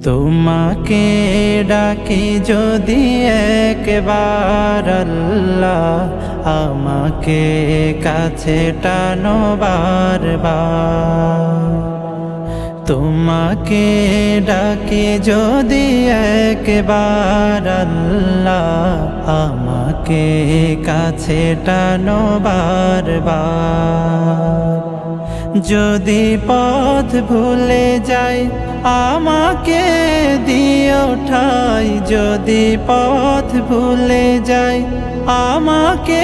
তোমাকে ডাকি যদি একবার আল্লাহ, আমাকে কাছে টানো বারবার। তোমাকে ডাকি যদি একবার আল্লাহ, আমাকে কাছে টানো বারবার। যদি পথ ভুলে যাই আমাকে দিও ঠাই, যদি পথ ভুলে যাই আমাকে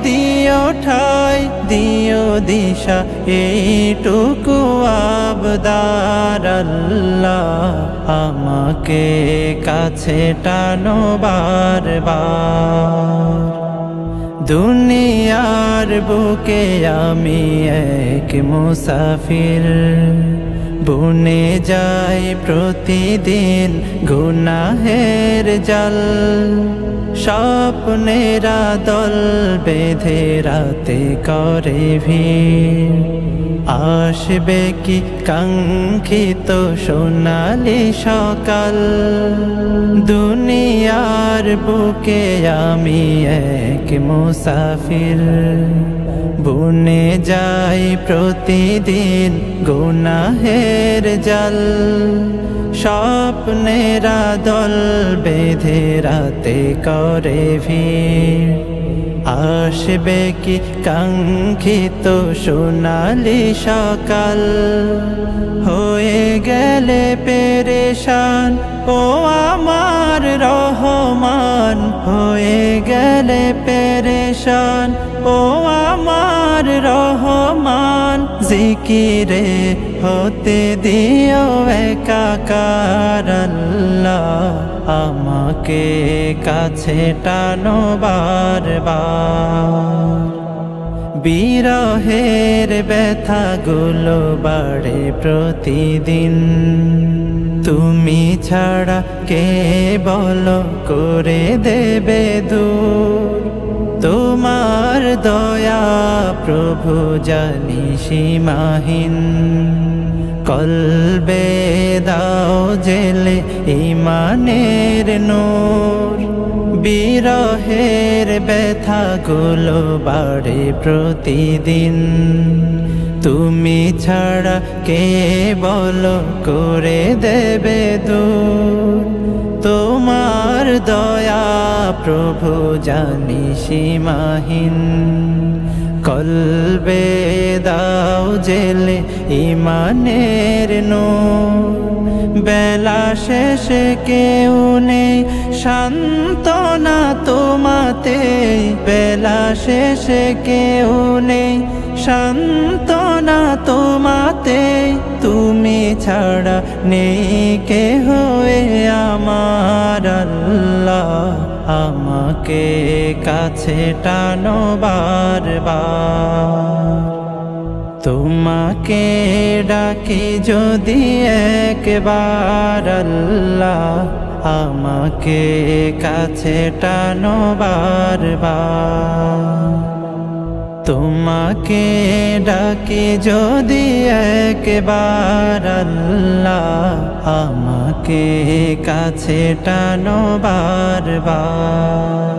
দিও ঠাই, দিও দিশা এইটুকু আবদার আল্লাহ, আমাকে কাছে টানো বারবার। দুনিয়ার বুকে আমি এক মুসাফির, বুনে যাই প্রতিদিন গুনাহের জাল। স্বপ্নেরা দল বেঁধে রাতে করে ভিড়, আসবে কি কাঙ্ক্ষিত সোনালি সকাল। দুনিয়ার বুকে আমি এক মুসাফির, বুনে যাই প্রতিদিন গুনাহের জাল। স্বপ্নেরা দল বেঁধে রাতে করে ভিড়, আসবে কি কাঙ্ক্ষিত সোনালি সকাল। হয়ে গেলে পেরেশান ও আমার রহমান, হয়ে গেলে পেরেশান ও আমার রহমান। জিকিরে হতে দিও একাকার আল্লাহ, আমাকে কাছে টানো বারবার। বিরহের ব্যথাগুলো বাড়ে প্রতিদিন, তুমি ছাড়া কে বলো করে দেবে দূর। তোমার দয়া প্রভু জানি সীমাহীন, কলবে দাও জেলে ঈমানের নূর। বিরহের ব্যথাগুলো বাড়ে প্রতিদিন, তুমি ছাড়া কে বলো করে দেবে দূর। তোমার দয়া প্রভু জানি সীমাহীন, কলবে দাও জেলে ঈমানের নূর। বেলা শেষে কেউ নেই সান্ত্বনা তোমাতে, বেলা শেষে কেউ নেই সান্ত্বনা তোমাতে। তুমি ছাড়া নেই কেহ আমার আল্লাহ, আমাকে কাছে টানো বারবার। তোমাকে ডাকি যদি একবার আল্লাহ, আমাকে কাছে টানো বারবার। তোমাকে ডাকি যদি একবার আল্লাহ, আমাকে কাছে টানো বারবার।